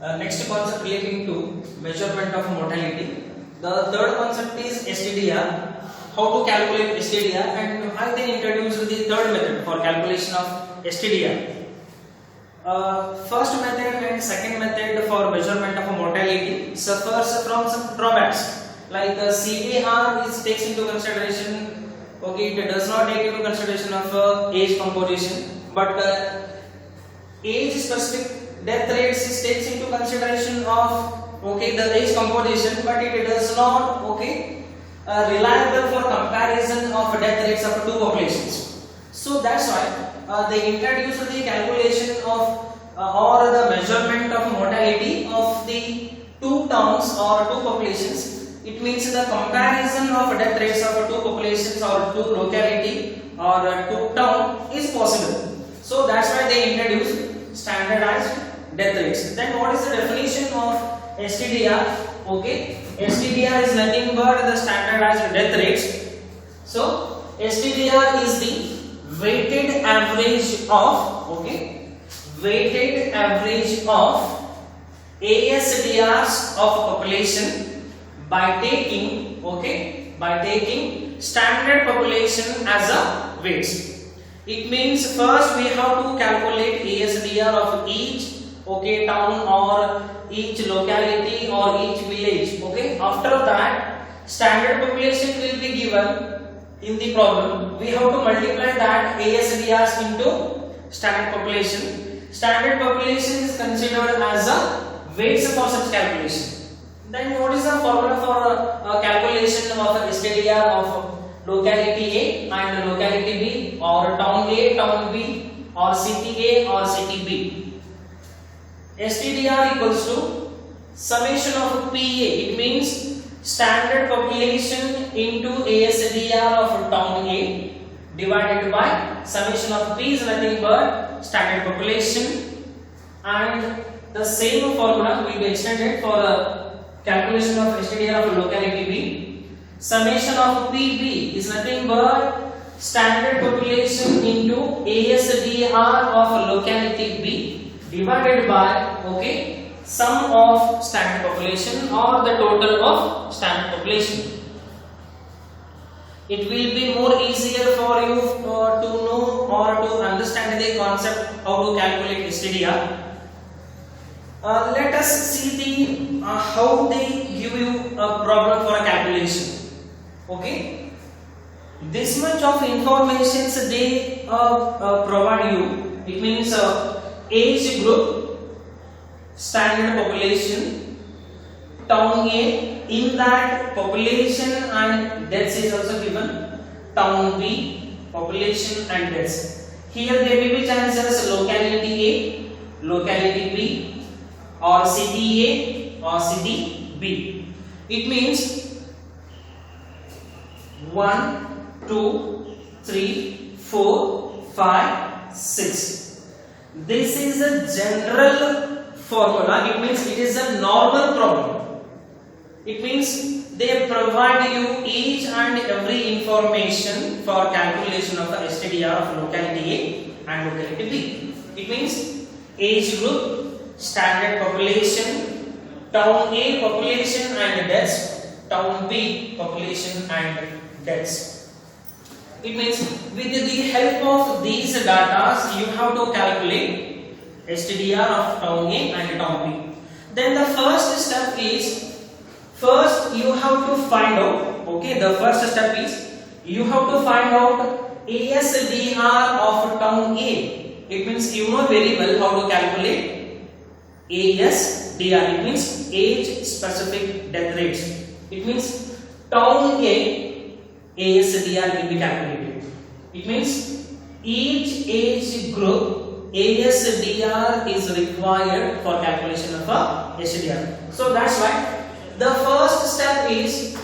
Next concept relating to measurement of mortality. The third concept is STDR. How to calculate STDR, and I then introduce the third method for calculation of STDR. First method and second method for measurement of mortality suffers from some drawbacks. Like the CAR is takes into consideration. Okay, it does not take into consideration of age composition, but age specific death rates is takes into consideration of the age composition, but it does not reliable for comparison of death rates of two populations. So that's why they introduced the calculation of or the measurement of mortality of the two towns or two populations. It means the comparison of death rates of two populations or two locality or two town is possible. So that's why they introduced standardized death rates. Then what is the definition of STDR? STDR is nothing but the standardized death rates. So STDR is the weighted average of ASDRs of population by taking standard population as a weights. It means first we have to calculate ASDR of each town or each locality or each village. After that, standard population will be given in the problem. We have to multiply that ASDRs into standard population. Standard population is considered as a weights for such calculation. Then what is the formula for calculation of STDR of locality A and locality B, or town A, town B, or city A or city B? STDR equals to summation of PA. It means standard population into ASDR of town A divided by summation of P is nothing but standard population, and the same formula will be extended for calculation of STDR of locality B. Summation of PB is nothing but standard population into ASDR of locality B divided by sum of standard population or the total of standard population. It will be more easier for you to know or to understand the concept how to calculate STDR. Let us see the how they give you a problem for a calculation. This much of information they provide you. It means age group, standard population, town A. In that, population and deaths is also given. Town B, population and deaths. Here there may be chances locality A, locality B, or city A or city B. It means 1, 2, 3, 4, 5, 6. This is a general formula. It means it is a normal problem. It means they provide you each and every information for calculation of the STDR of locality A and locality B. It means age group, standard population, town A population and deaths, town B population and deaths. It means with the help of these data you have to calculate STDR of town A and town B. Then the first step is, first you have to find out, the first step is you have to find out ASDR of town A. It means you know very well how to calculate ASDR. It means age specific death rates. It means town A ASDR will be calculated. It means each age group ASDR is required for calculation of a STDR. So that's why the first step is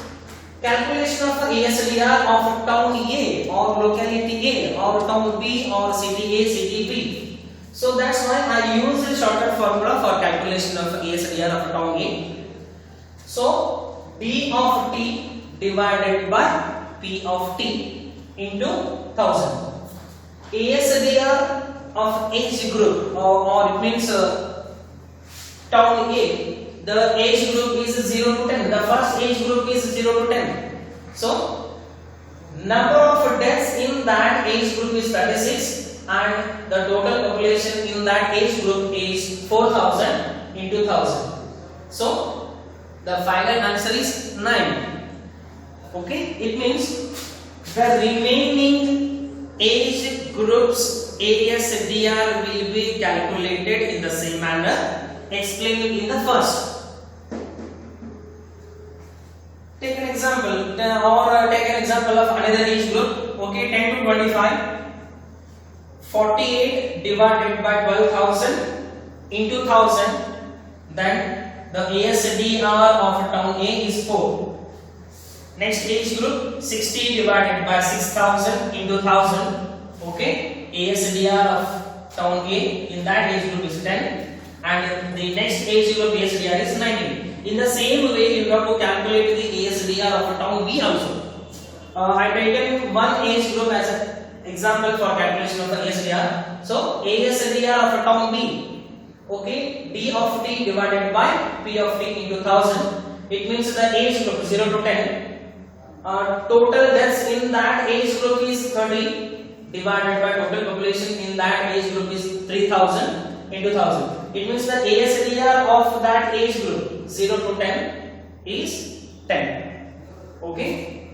calculation of ASDR of town A or locality A or town B or city A, city B. So that's why I use the shortcut formula for calculation of ASDR of town A. So D of T divided by P of T into 1000. ASDR of age group or it means town A, the age group is 0 to 10. The first age group is 0 to 10. So number of deaths in that age group is 36 and the total population in that age group is 4000 into 1000. So the final answer is 9. Okay, it means the remaining age groups ASDR will be calculated in the same manner explained in the first. Take an example take an example of another age group. Okay, 10 to 25. 48 divided by 12,000 into 1000. Then the ASDR of town A is 4. Next age group 60 divided by 6,000 into 1000. Okay, ASDR of town A in that age group is 10 and the next age group ASDR is 19. In the same way you have to calculate the ASDR of town B also. I taken one age group as an example for calculation of the ASDR. So ASDR of town B, okay, D of T divided by P of T into 1000. It means the age group 0 to 10. Total deaths in that age group is 30 divided by total population in that age group is 3000 into 1000. It means the ASDR of that age group 0 to 10 is 10. Okay.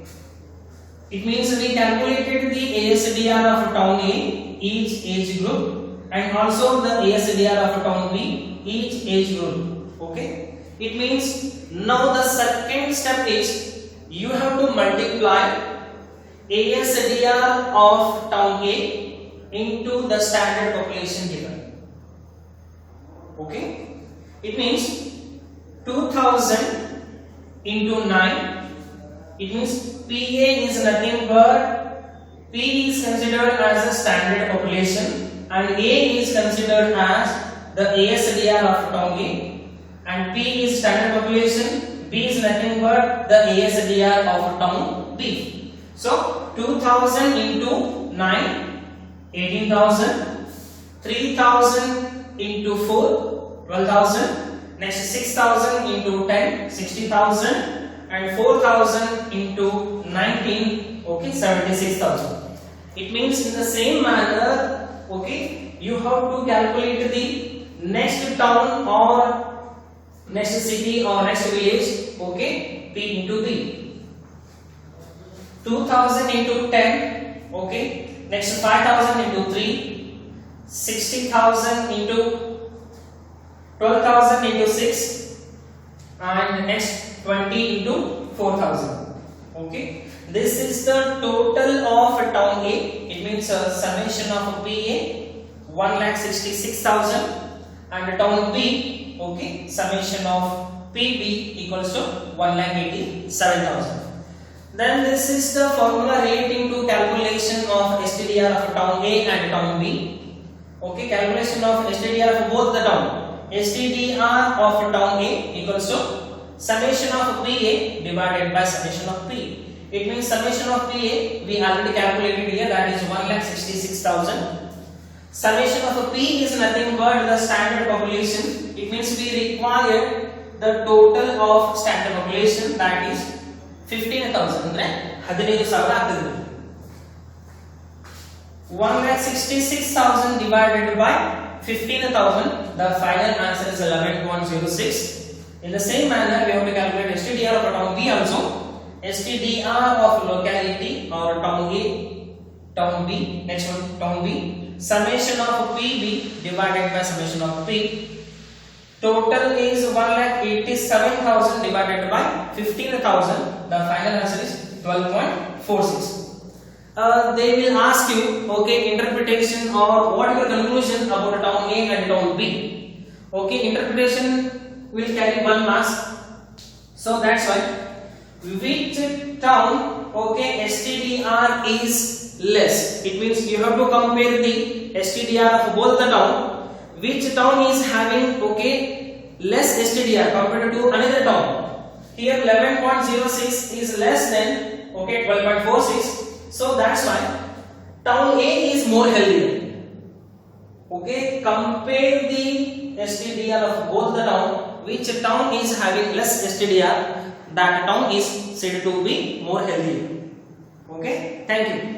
It means we calculated the ASDR of town A, each age group, and also the ASDR of town B, each age group. Okay. It means now the second step is you have to multiply ASDR of town A into the standard population given. Okay. It means 2000 into 9. It means PA is nothing but P is considered as a standard population and A is considered as the ASDR of town A and P is standard population, B is nothing but the ASDR of town B. So 2000 into 9, 18,000, 3000 into 4, 12,000, next 6,000 into 10, 60,000 and 4,000 into 19, okay, 76,000. It means in the same manner, okay, you have to calculate the next town or next city or next village, okay, P into B. 2,000 into 10, okay, next 5,000 into 3, 60,000 into 12,000 into 6 and next 20 into 4,000. Okay, this is the total of town A. It means summation of PA 1,66,000 and town B, okay, summation of PB equals to 1,87,000. Then this is the formula relating to calculation of STDR of town A and town B. Okay, calculation of STDR of both the town. STDR of town A equals to summation of PA divided by summation of P. It means summation of PA we already calculated here, that is 1,66,000. Summation of P is nothing but the standard population. It means we require the total of standard population, that is 15,000. 1,66,000 divided by 15,000, the final answer is 11.06. In the same manner, we have to calculate STDR of town B also. STDR of locality or town A, town B, next one town B. Summation of PB divided by summation of P. Total is 1,87,000 divided by 15,000. The final answer is 12.46. They will ask you, okay, interpretation or what is the conclusion about town A and town B. Okay, interpretation will carry 1 marks. So that's why which town, okay, STDR is less. It means you have to compare the STDR of both the town. Which town is having, okay, less STDR compared to another town. Here 11.06 is less than, okay, 12.46. So that's why town A is more healthier. Okay, compare the STDR of both the town, which town is having less STDR, that town is said to be more healthy. Okay, thank you.